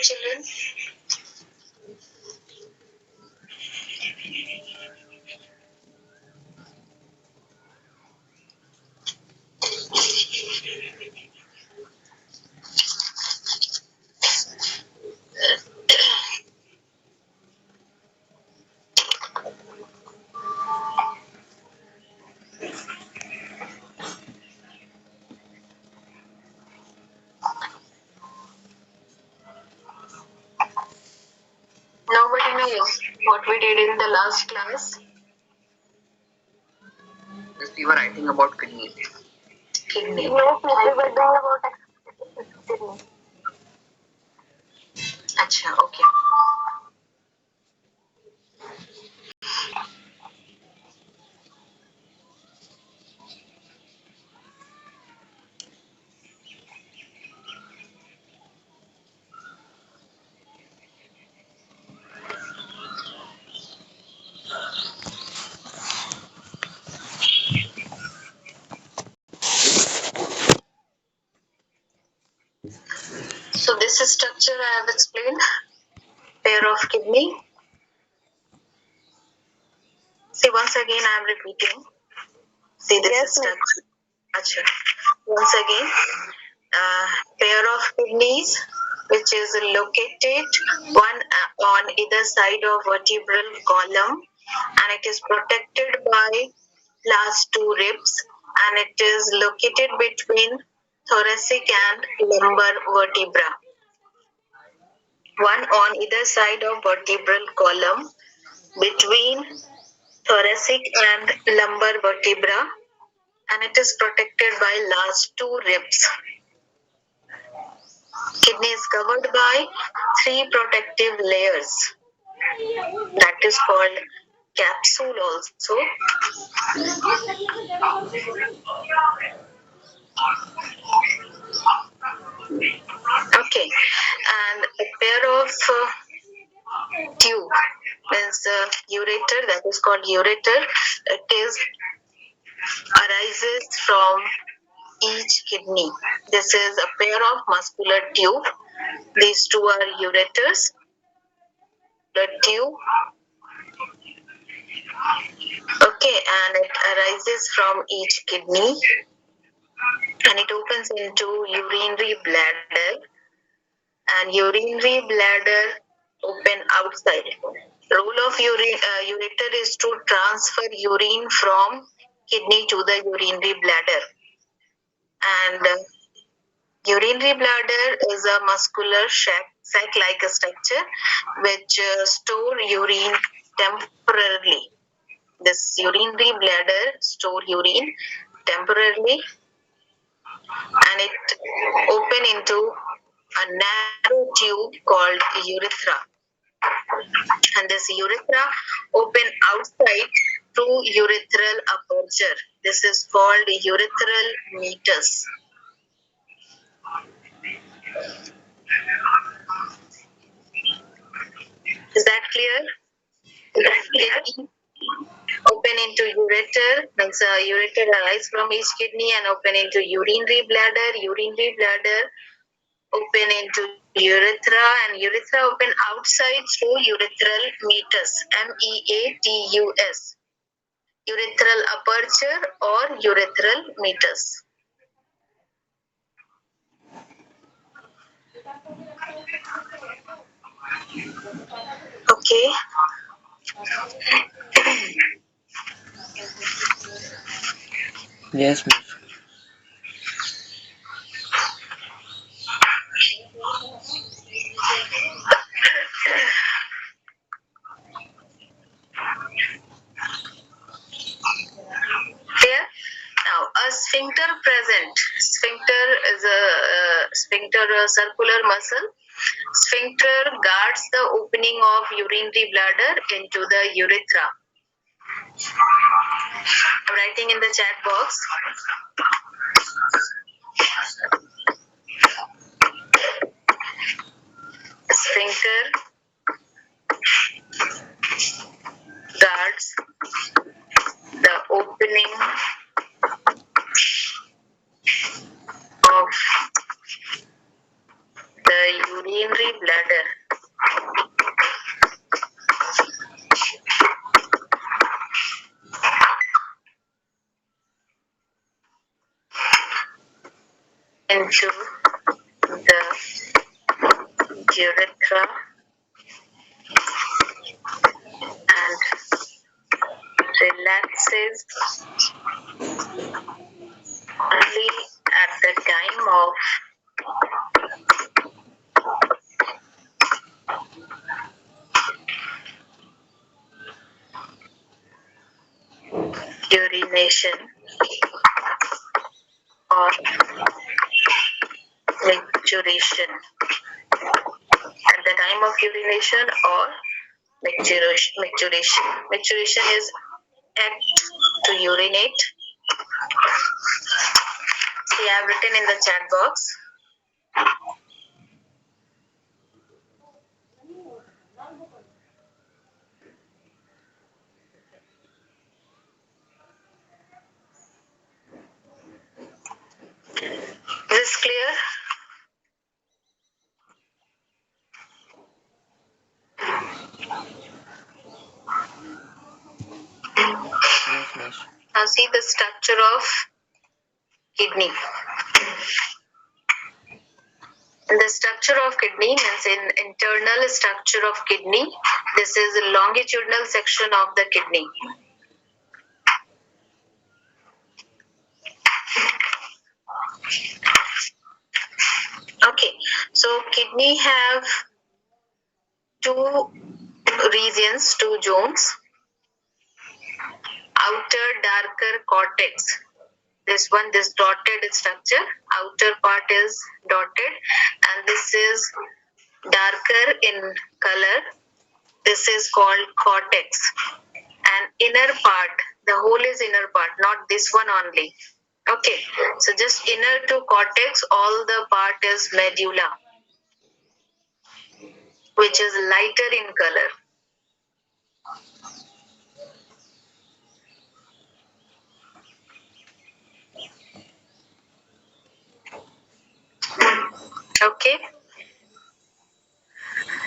children? Nobody knows what we did in the last class. Just we were writing about kidney. Kidney. Yes, we were doing about kidney. Acha, okay. So this is structure I have explained. Pair of kidney. See, once again I am repeating. See, this is structure. Acha. Once again, pair of kidneys which is located one on either side of vertebral column, and it is protected by last two ribs, and it is located between thoracic and lumbar vertebra. One on either side of vertebral column between thoracic and lumbar vertebra, and it is protected by last two ribs. Kidney is covered by three protective layers. That is called capsule also. Okay, and a pair of tube means ureter, that is called ureter. It is arises from each kidney. This is a pair of muscular tube. These two are ureters. The tube. Okay, and it arises from each kidney, and it opens into urinary bladder, and urinary bladder open outside. Role of ureter is to transfer urine from kidney to the urinary bladder, and urinary bladder is a muscular sac-like structure which store urine temporarily. This urinary bladder store urine temporarily, and it open into a narrow tube called urethra, and this urethra open outside through urethral aperture. This is called urethral meatus. Is that clear? Is that clear? Open into ureter, means ureter arises from each kidney and open into urinary bladder open into urethra, and urethra open outside through urethral meatus, meatus, urethral aperture or urethral meatus. Okay. Yes, miss. Here, now a sphincter present. Sphincter is a circular muscle. Sphincter guards the opening of urinary bladder into the urethra. I'm writing in the chat box. Sphincter guards the opening of the urinary bladder into the urethra and relaxes only at the time of urination or micturition. At the time of urination or micturition. Micturition is act to urinate. See, I have written in the chat box. Is this clear? Yes, miss. Now see the structure of kidney. And the structure of kidney means in internal structure of kidney. This is a longitudinal section of the kidney. Okay, so kidney have two regions, two zones. Outer darker cortex. This one, this dotted structure, outer part is dotted, and this is darker in color. This is called cortex. And inner part, the whole is inner part, not this one only. Okay, so just inner to cortex, all the part is medulla, which is lighter in color. Okay,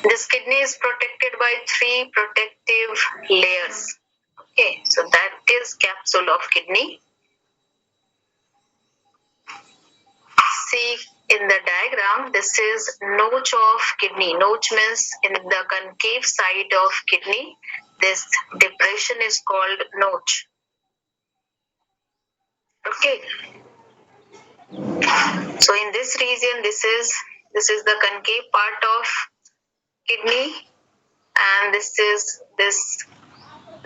this kidney is protected by three protective layers. Okay, so that is capsule of kidney. See in the diagram, this is notch of kidney. Notch means in the concave side of kidney. This depression is called notch. Okay. So in this region, this is the concave part of kidney, and this is this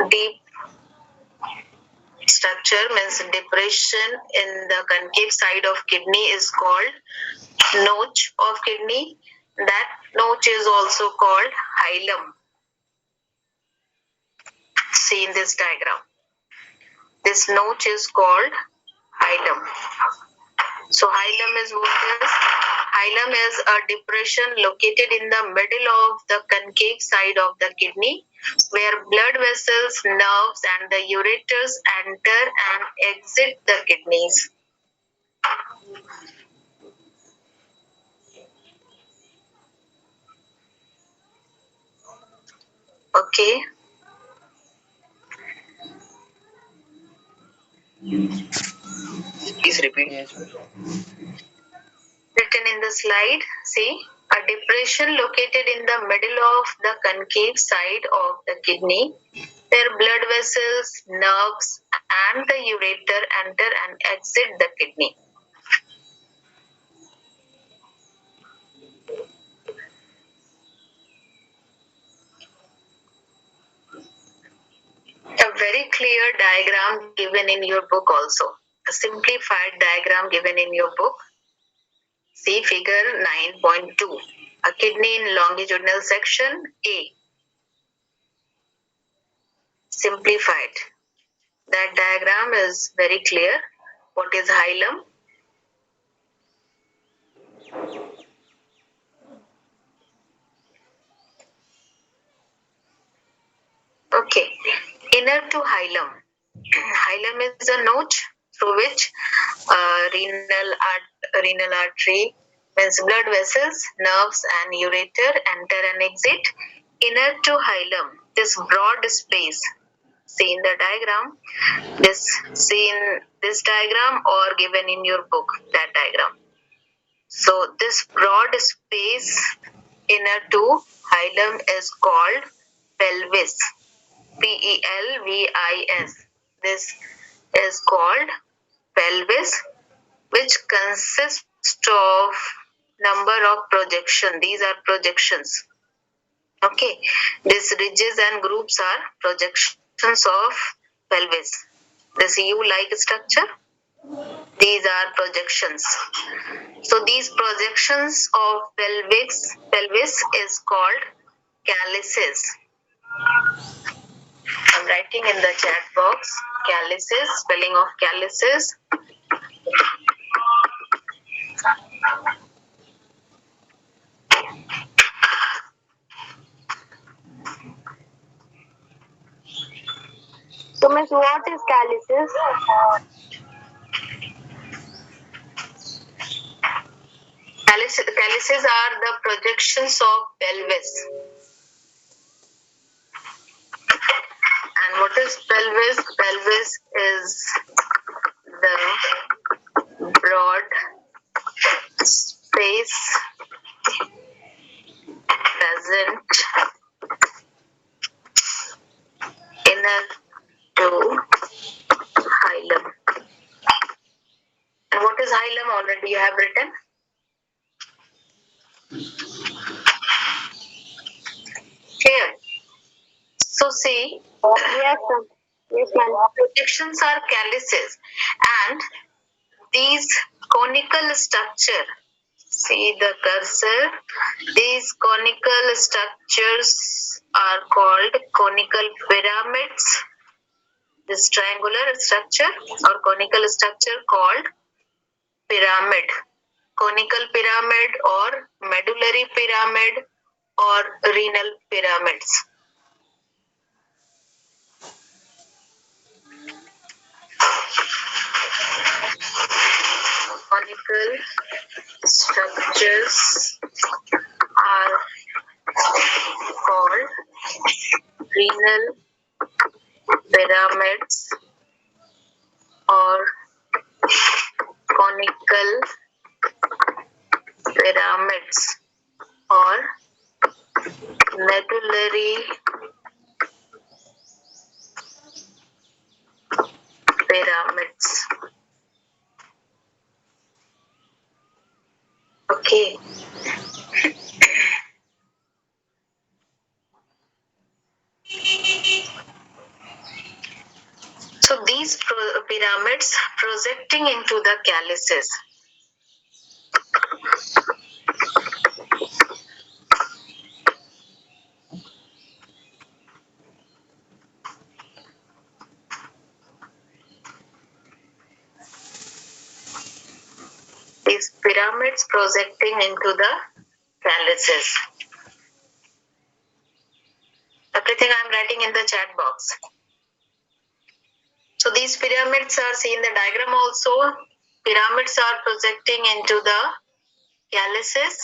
deep structure means depression in the concave side of kidney is called notch of kidney. That notch is also called hilum. See in this diagram. This notch is called hilum. So hilum is what is? Hilum is a depression located in the middle of the concave side of the kidney where blood vessels, nerves and the ureters enter and exit the kidneys. Okay. Please repeat. Yes, miss. Written in the slide, see, a depression located in the middle of the concave side of the kidney where blood vessels, nerves and the ureter enter and exit the kidney. A very clear diagram given in your book also. A simplified diagram given in your book. See figure 9.2. A kidney in longitudinal section A. Simplified. That diagram is very clear. What is hilum? Okay. Inner to hilum. Hilum is a notch through which renal artery means blood vessels, nerves and ureter enter and exit. Inner to hilum, this broad space. See in the diagram. See in this diagram or given in your book, that diagram. So this broad space inner to hilum is called pelvis. Pelvis. This is called pelvis, which consists of number of projection. These are projections. Okay, these ridges and groups are projections of pelvis. This U-like structure, these are projections. So these projections of pelvis is called calyces. I'm writing in the chat box calyces, spelling of calyces. So, Miss, what is calyces? Calyces are the projections of pelvis. And what is pelvis? Pelvis is the broad space present inner to hilum. And what is hilum? Already you have written. Here. So see, Yes, sir. Yes, ma'am. projections are calyces, and these conical structure. See the cursor. These conical structures are called conical pyramids. This triangular structure or conical structure called pyramid. Conical pyramid or medullary pyramid or renal pyramids. Conical structures are called renal pyramids or conical pyramids or medullary pyramids. Okay. So these pyramids projecting into the calyces. These pyramids projecting into the calyces. Everything I am writing in the chat box. So these pyramids are seen in the diagram also. Pyramids are projecting into the calyces.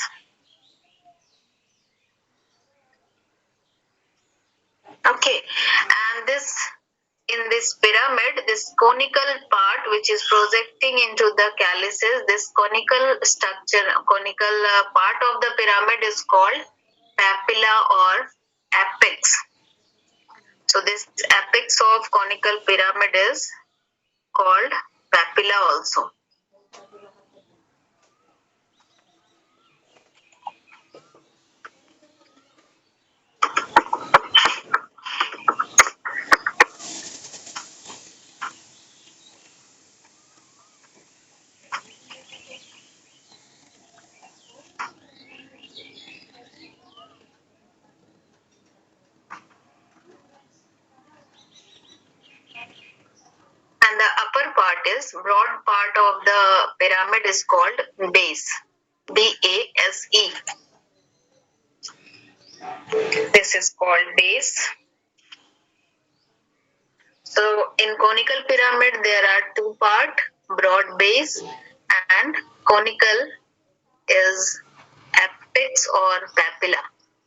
Okay, and this in this pyramid, this conical part which is projecting into the calyces, this conical structure, conical part of the pyramid is called papilla or apex. So this apex of conical pyramid is called papilla also. And the upper part is broad part of the pyramid is called base. B-A-S-E. This is called base. So in conical pyramid there are two parts, broad base and conical is apex or papilla.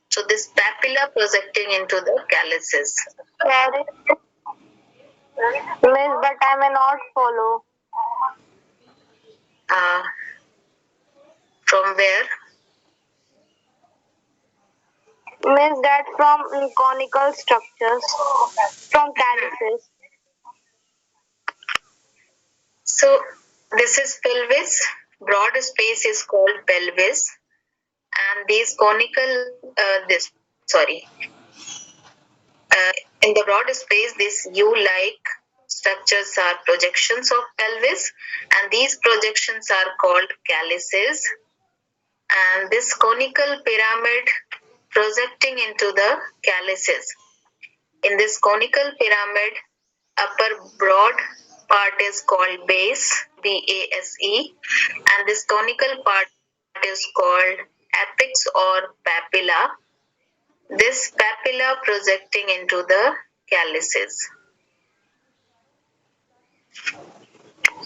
So this papilla projecting into the calyces. Sorry. Miss, but I may not follow. that from conical structures, from calyces. So this is pelvis. Broad space is called pelvis, and these conical this sorry in the broad space, these U-like structures are projections of pelvis, and these projections are called calyces. And this conical pyramid projecting into the calyces. In this conical pyramid, upper broad part is called base, B-A-S-E, and this conical part is called apex or papilla. This papilla projecting into the calyces.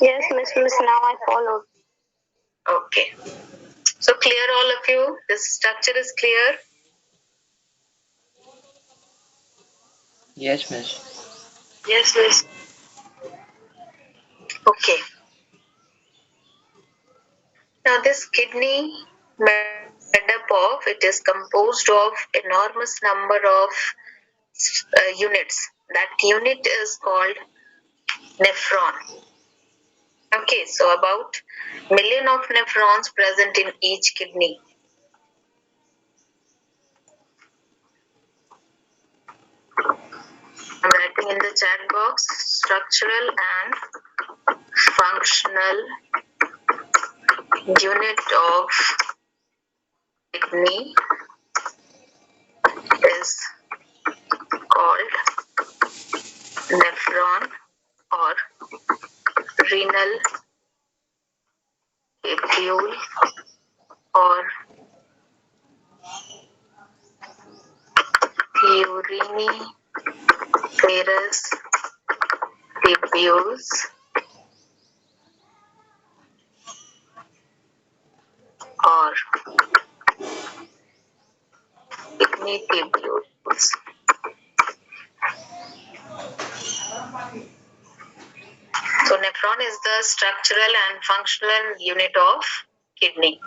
Yes, Miss, now I followed. Okay. So clear all of you? This structure is clear? Yes, miss. Yes, miss. Okay. Now this kidney made up of, it is composed of enormous number of units. That unit is called nephron. Okay, so about million of nephrons present in each kidney. I'm writing in the chat box, structural and functional unit of kidney is called nephron or renal tubule or uriniferous tubules or kidney tubules. So nephron is the structural and functional unit of kidney.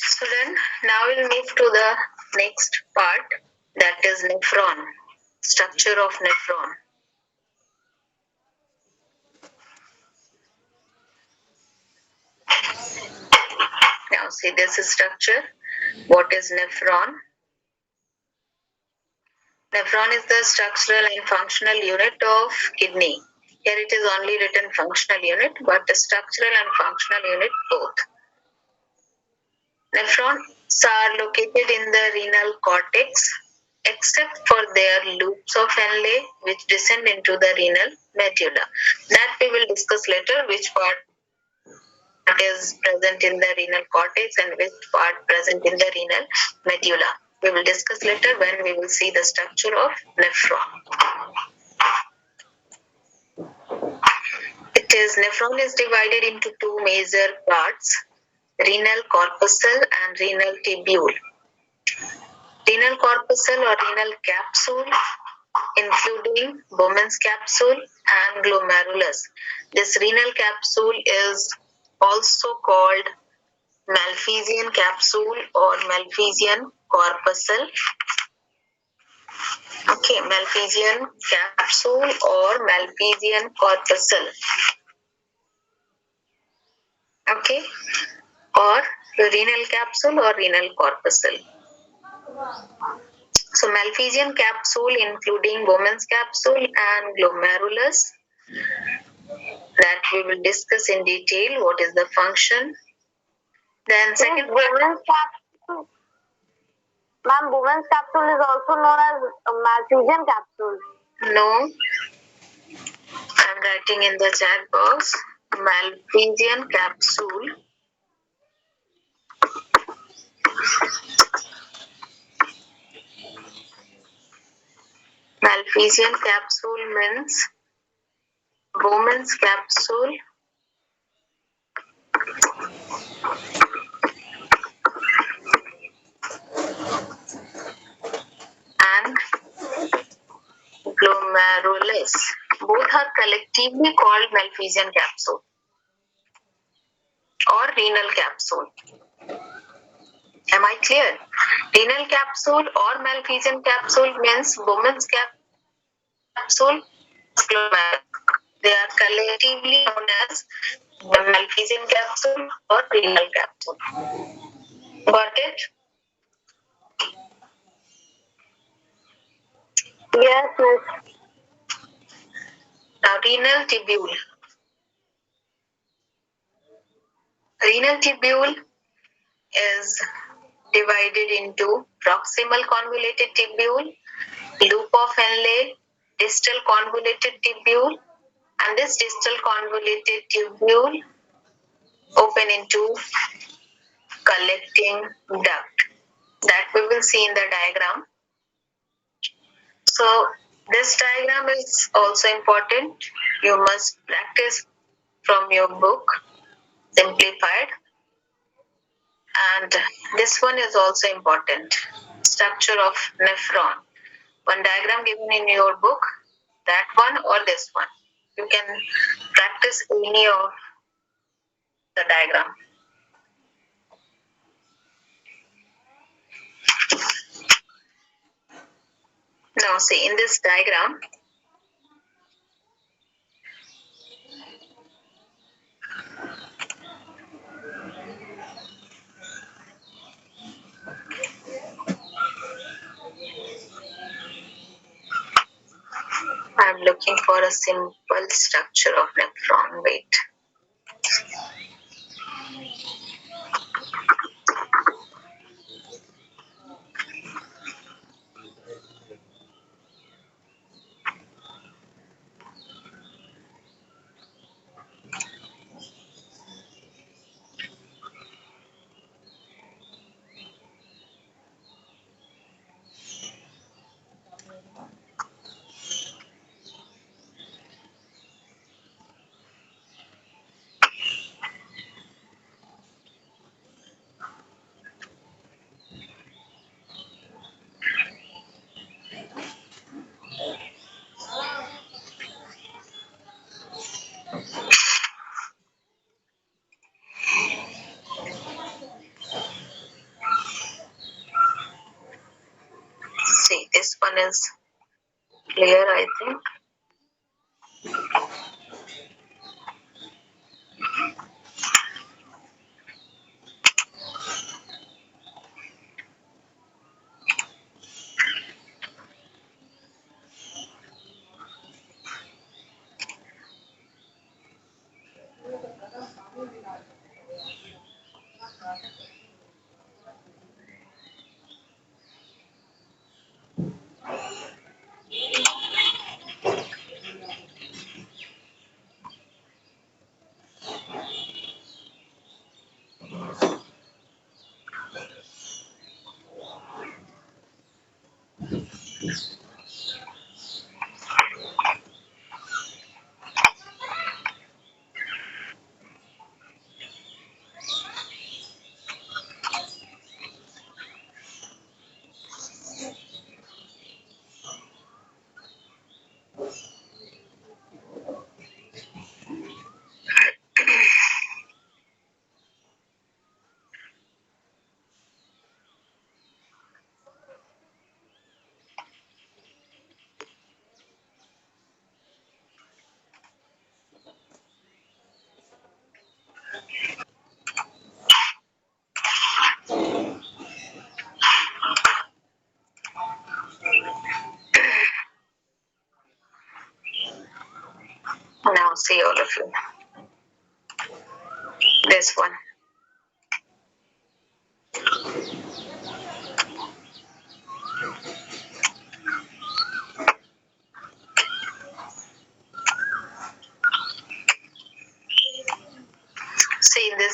So then now we'll move to the next part, that is nephron, structure of nephron. Now see this is structure. What is nephron? Nephron is the structural and functional unit of kidney. Here it is only written functional unit, but the structural and functional unit both. Nephrons are located in the renal cortex, except for their loops of Henle, which descend into the renal medulla. That we will discuss later, which part is present in the renal cortex and which part present in the renal medulla. We will discuss later when we will see the structure of nephron. Nephron is divided into two major parts, renal corpuscle and renal tubule. Renal corpuscle or renal capsule, including Bowman's capsule and glomerulus. This renal capsule is also called Malphizian capsule or Malphizian corpuscle. Okay, Malphizian capsule or Malphizian corpuscle. Okay, or renal capsule or renal corpuscle. So Malphizian capsule including Bowman's capsule and glomerulus, that we will discuss in detail what is the function. Then second Bowman's capsule. Ma'am, Bowman's capsule is also known as a Malphizian capsule. No. I'm writing in the chat box. Malpighian capsule. Malpighian capsule means Bowman's capsule. And glomerulus. Both are collectively called Malpighian capsule or renal capsule. Am I clear? Renal capsule or Malpighian capsule means Bowman's capsule, glomerulus. They are collectively known as the Malpighian capsule or renal capsule. Got it? Yes, miss. Now, renal tubule. Renal tubule is divided into proximal convoluted tubule, loop of Henle, distal convoluted tubule, and this distal convoluted tubule open into collecting duct. That we will see in the diagram. So this diagram is also important. You must practice from your book, simplified. And this one is also important. Structure of nephron. One diagram given in your book, that one or this one. You can practice any of the diagram. Now see in this diagram, I am looking for a simple structure of nephron. Wait. See, this one is clear, I think. Now see all of you. This one.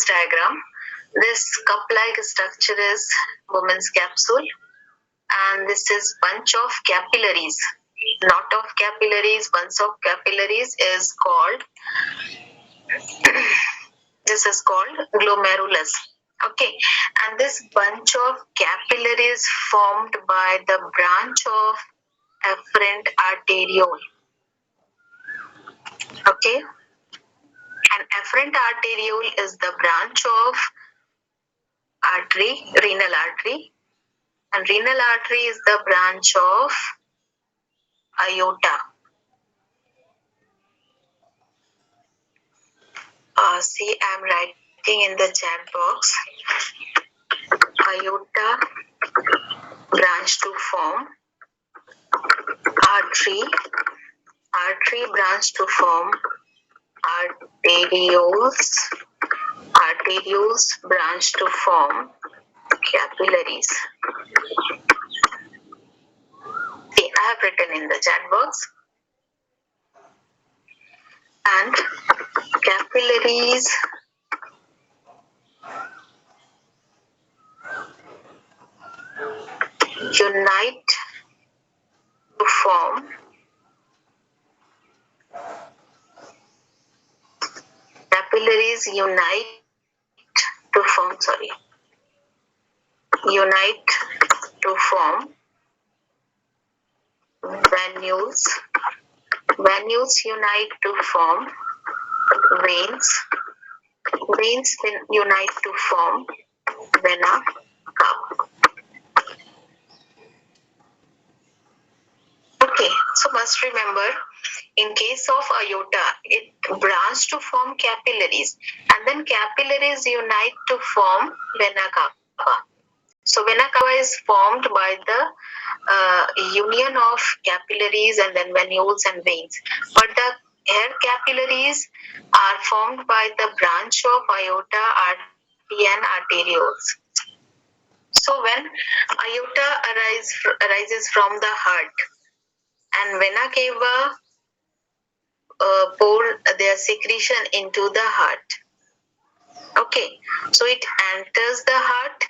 diagram, this cup-like structure is woman's capsule, and this is bunch of capillaries. Knot of capillaries, bunch of capillaries is called this is called glomerulus. Okay, and this bunch of capillaries formed by the branch of afferent arteriole. Okay, an afferent arteriole is the branch of artery, renal artery, and renal artery is the branch of aorta. See, I'm writing in the chat box. Aorta branch to form artery, artery branch to form arterioles, arterioles branch to form capillaries. See, I have written in the chat box. And capillaries unite to form unite to form venules. Venules unite to form veins. Veins unite to form vena cava. Okay, so must remember, in case of aorta, it branches to form capillaries, and then capillaries unite to form vena cava. So vena cava is formed by the union of capillaries and then venules and veins. But the hair capillaries are formed by the branch of aorta, artery and arterioles. So when aorta arises from the heart and vena cava pour their secretion into the heart. Okay, so it enters the heart,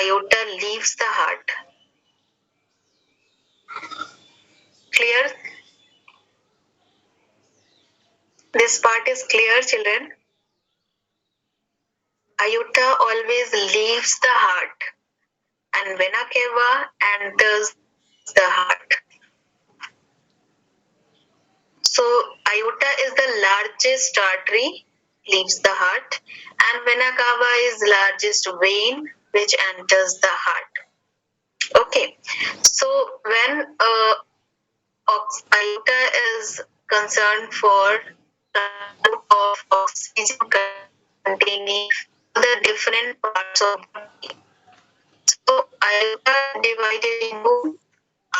aorta leaves the heart. Clear? This part is clear, children? Aorta always leaves the heart and vena cava enters the heart. So aorta is the largest artery, leaves the heart, and vena cava is largest vein which enters the heart. Okay, so when aorta is concerned for transport of oxygen containing the different parts of the body. So aorta divided into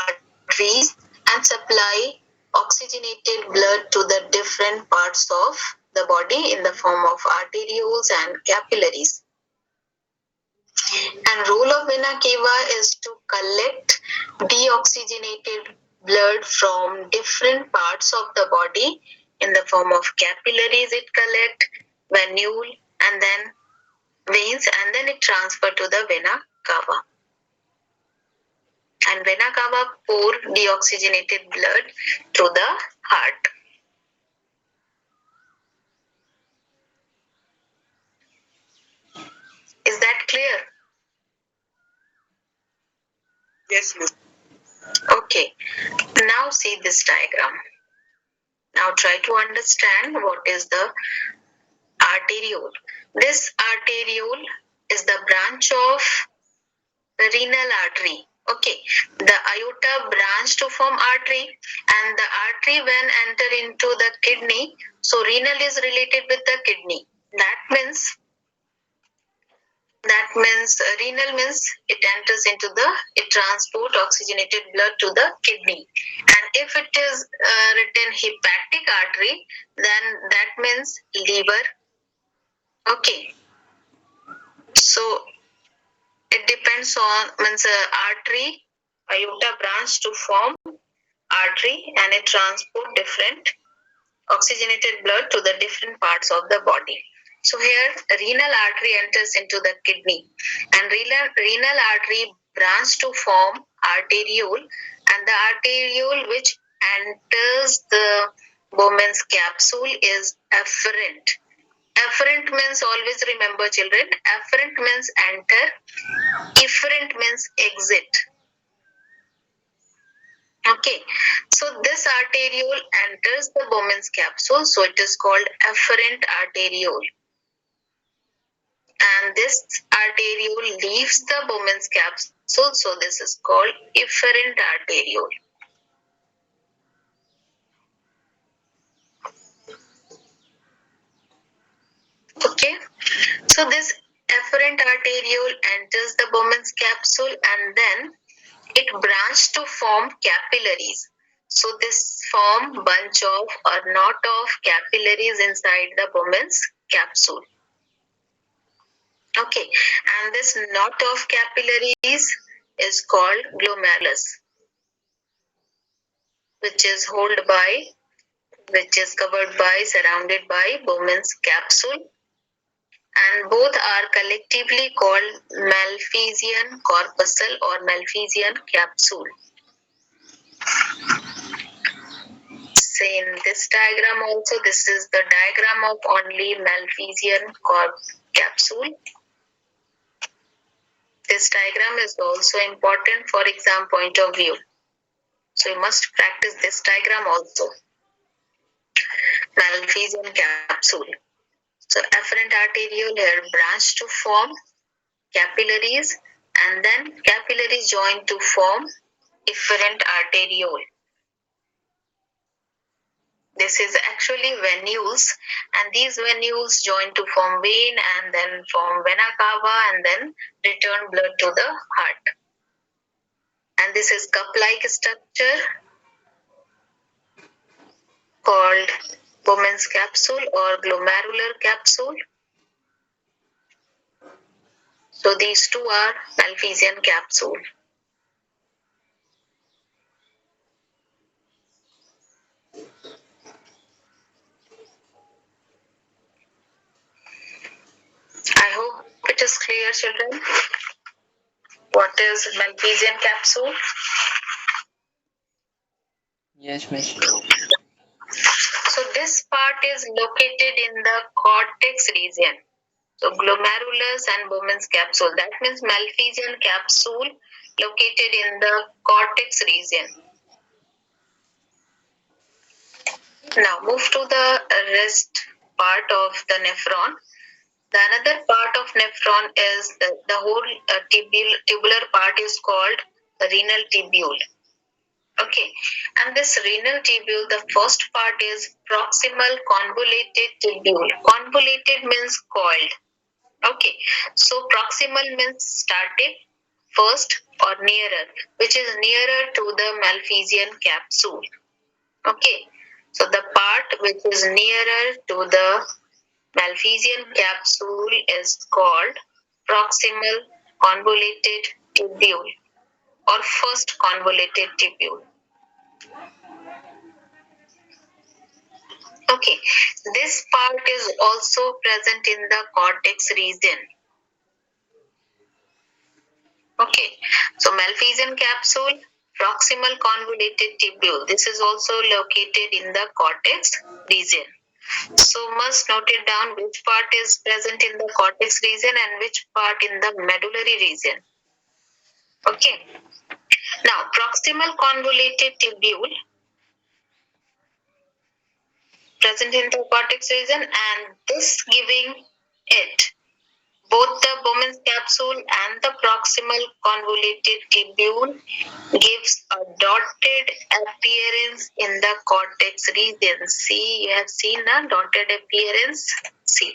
arteries and supply oxygenated blood to the different parts of the body in the form of arterioles and capillaries. And role of vena cava is to collect deoxygenated blood from different parts of the body in the form of capillaries. It collect venule and then veins, and then it transfer to the vena cava. And vena cava pour deoxygenated blood to the heart. Is that clear? Yes, Miss. Okay. Now see this diagram. Now try to understand what is the arteriole. This arteriole is the branch of the renal artery. Okay, the aorta branch to form artery, and the artery when enter into the kidney, so renal is related with the kidney. That means renal means it enters into it transport oxygenated blood to the kidney. And if it is written hepatic artery, then that means liver. Okay, so it depends on artery, aorta branch to form artery, and it transport different oxygenated blood to the different parts of the body. So here renal artery enters into the kidney, and renal artery branch to form arteriole, and the arteriole which enters the Bowman's capsule is afferent. Afferent means, always remember children, afferent means enter, efferent means exit. Okay, so this arteriole enters the Bowman's capsule, so it is called afferent arteriole. And this arteriole leaves the Bowman's capsule, so this is called efferent arteriole. Okay, so this afferent arteriole enters the Bowman's capsule and then it branched to form capillaries. So this form bunch of or knot of capillaries inside the Bowman's capsule. Okay, and this knot of capillaries is called glomerulus, which is covered by, surrounded by Bowman's capsule, and both are collectively called Malpighian corpuscle or Malpighian capsule. So in this diagram also, this is the diagram of only Malpighian capsule. This diagram is also important for exam point of view. So you must practice this diagram also. Malpighian capsule. So afferent arteriole here branch to form capillaries, and then capillaries join to form efferent arteriole. This is actually venules, and these venules join to form vein and then form vena cava and then return blood to the heart. And this is cup-like structure called Bowman's capsule or glomerular capsule. So these two are Malpighian capsule. I hope it is clear, children. What is Malpighian capsule? Yes, miss. So this part is located in the cortex region. So glomerulus and Bowman's capsule. That means Malpighian capsule located in the cortex region. Now move to the rest part of the nephron. The another part of nephron is the whole tubular part is called renal tubule. Okay, and this renal tubule, the first part is proximal convoluted tubule. Convoluted means coiled. Okay, so proximal means started first or nearer, which is nearer to the Malpighian capsule. Okay, so the part which is nearer to the Malpighian capsule is called proximal convoluted tubule or first convoluted tubule. Okay, this part is also present in the cortex region. Okay, so Malpighian capsule, proximal convoluted tubule. This is also located in the cortex region. So must note it down which part is present in the cortex region and which part in the medullary region. Okay. Now, proximal convoluted tubule present in the cortex region, and this giving it both the Bowman's capsule and the proximal convoluted tubule gives a dotted appearance in the cortex region. See, you have seen a dotted appearance. See,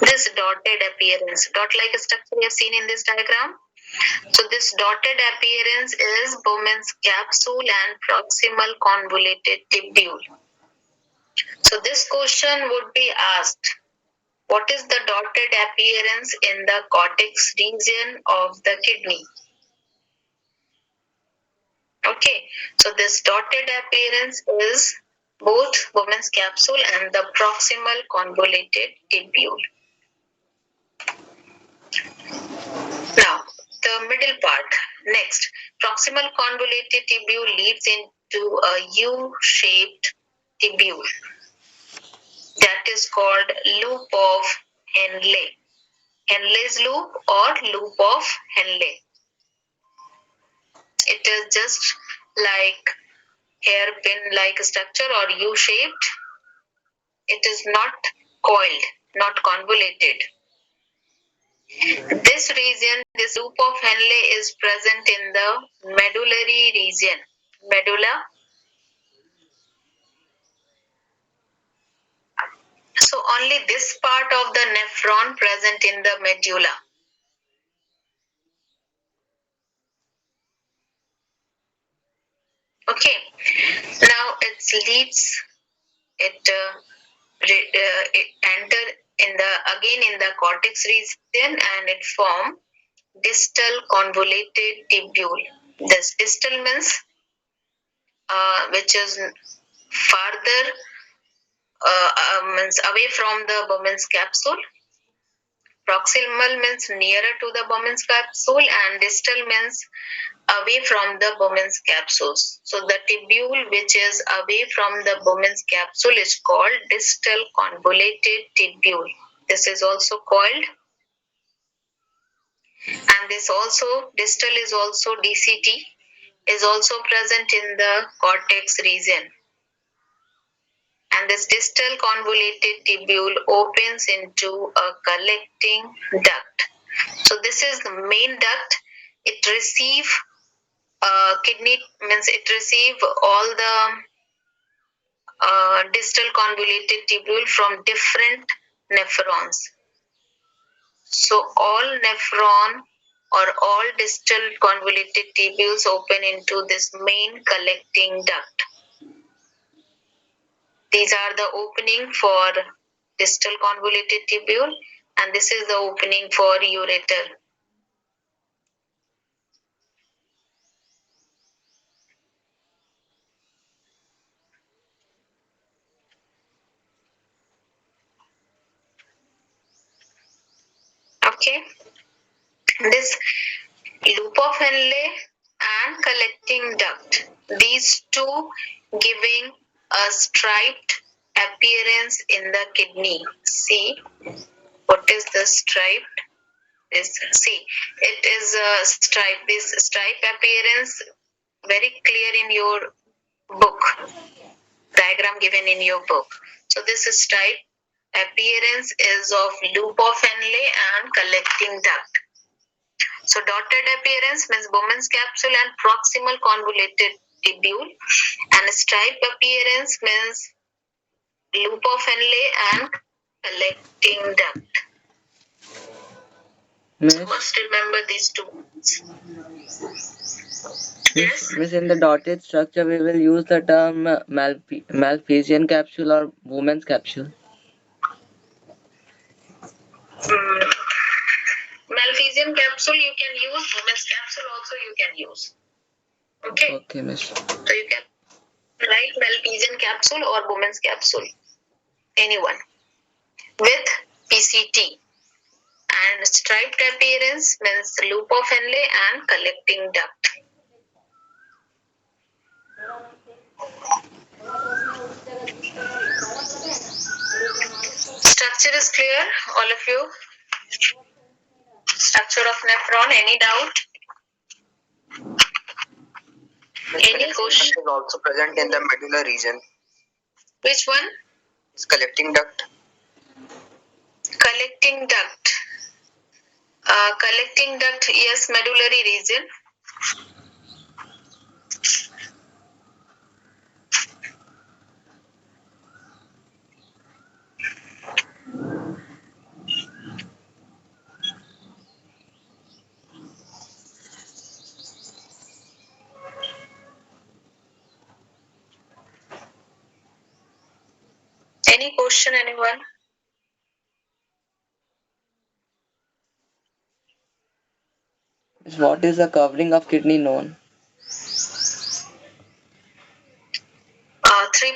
this dotted appearance, dot-like structure you have seen in this diagram. So this dotted appearance is Bowman's capsule and proximal convoluted tubule. So this question would be asked, what is the dotted appearance in the cortex region of the kidney? Okay, so this dotted appearance is both Bowman's capsule and the proximal convoluted tubule. the middle part. Next, proximal convoluted tubule leads into a U-shaped tubule that is called loop of Henle. Henle's loop or loop of Henle. It is just like hairpin-like structure or U-shaped. It is not coiled, not convoluted. This region, this loop of Henle is present in the medullary region. Medulla. So only this part of the nephron present in the medulla. Okay. Now it leads, it enter in the again in the cortex region and it form distal convoluted tubule. This distal means which is farther means away from the Bowman's capsule. Proximal means nearer to the Bowman's capsule and distal means away from the Bowman's capsules. So the tubule which is away from the Bowman's capsule is called distal convoluted tubule. This is also called, and this also distal is also DCT is also present in the cortex region. And this distal convoluted tubule opens into a collecting duct. So this is the main duct. It receive kidney means it receive all the distal convoluted tubule from different nephrons. So all nephron or all distal convoluted tubules open into this main collecting duct. These are the opening for distal convoluted tubule and this is the opening for ureter. Okay. This loop of Henle and collecting duct. These two giving a striped appearance in the kidney. See what is the striped? It is a stripe. This stripe appearance very clear in your book. Diagram given in your book. So this stripe appearance is of loop of Henle and collecting duct. So dotted appearance means Bowman's capsule and proximal convoluted tubule, and stripe appearance means loop of Henle and collecting duct. So must remember these two words. Yes. Miss, in the dotted structure, we will use the term Malphizian capsule or woman's capsule. Malphizian capsule you can use, woman's capsule also you can use. Okay. Okay, miss. So you can write Malphizian capsule or woman's capsule. Anyone. With PCT. And striped appearance means loop of Henle and collecting duct. Structure is clear, all of you? Structure of nephron, any doubt? Any question? Is also present in the medulla region. Which one? It's collecting duct. Collecting duct. Collecting duct, yes, medullary region. Any question, anyone? Miss, what is the covering of kidney known? Three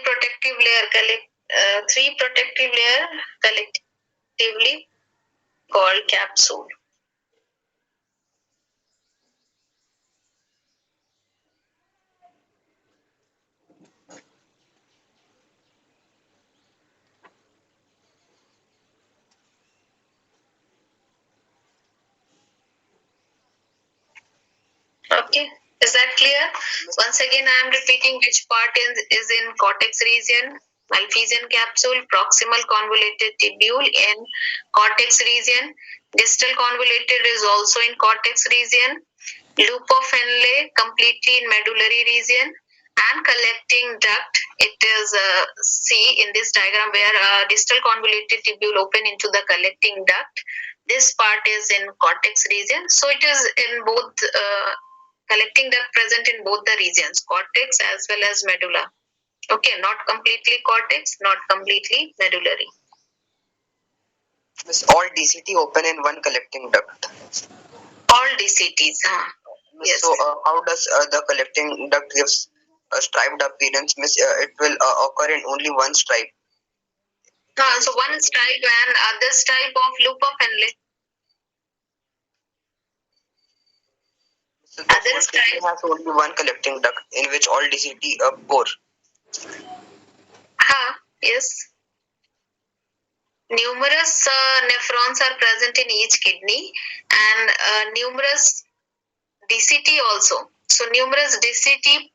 protective layer collectively called capsule. Okay, is that clear? Once again, I am repeating which part is in cortex region. Malphizian capsule, proximal convoluted tubule in cortex region. Distal convoluted is also in cortex region. Loop of Henle completely in medullary region. And collecting duct, it is see in this diagram where distal convoluted tubule open into the collecting duct. This part is in cortex region, so it is in both collecting duct present in both the regions, cortex as well as medulla. Okay, not completely cortex, not completely medullary. Miss, all DCT open in one collecting duct. All DCTs, yes. So how does the collecting duct gives a striped appearance? Miss, it will occur in only one stripe. So one stripe and other stripe of loop of Henle. So the Other whole stripe kidney has only one collecting duct in which all DCT pour. Yes. Numerous nephrons are present in each kidney and numerous DCT also. So numerous DCT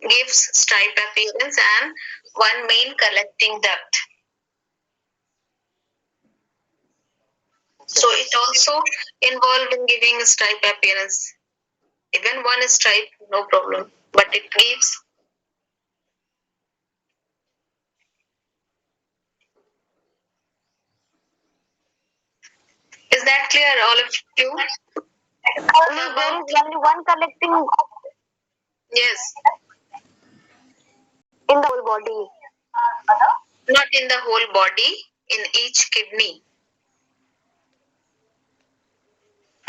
gives stripe appearance and one main collecting duct. So it also involved in giving stripe appearance. Even one stripe, no problem, but it gives. Is that clear, all of you? Only there is only one collecting Yes. in the whole body. Not in the whole body, in each kidney.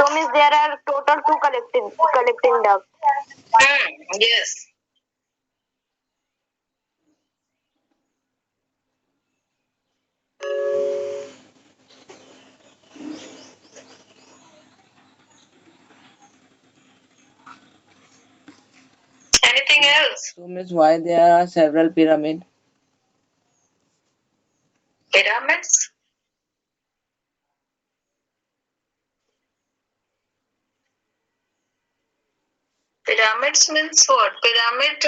So means there are total two collecting ducts. Yes. Anything else? So, Miss, why there are several pyramids? Pyramids? Pyramids means what? Pyramid,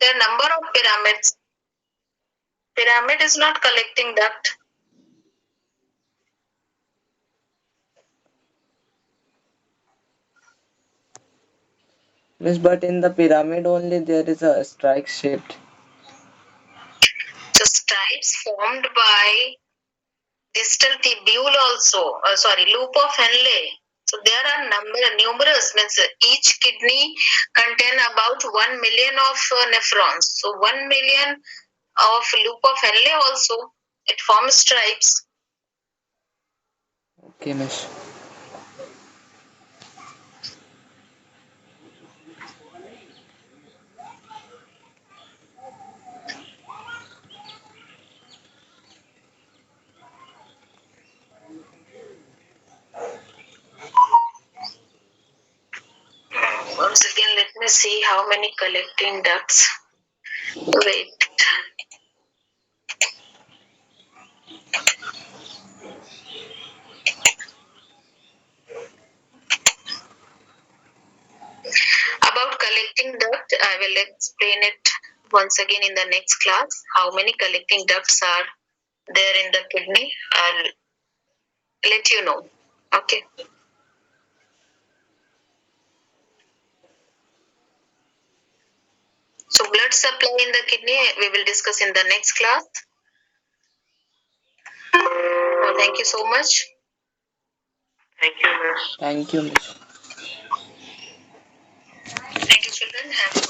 there are number of pyramids. Pyramid is not collecting duct. Miss, but in the pyramid only there is a strike shaped. So stripes formed by distal tubule also. Loop of Henle. So there are numerous, means each kidney contain about 1 million of nephrons. So 1 million of loop of Henle also, it forms stripes. Okay, Miss. Once again, let me see how many collecting ducts. Wait. About collecting duct, I will explain it once again in the next class. How many collecting ducts are there in the kidney? I'll let you know. Okay. So blood supply in the kidney we will discuss in the next class. Thank you so much. Thank you, Miss. Thank you, Miss. Thank you, children. Have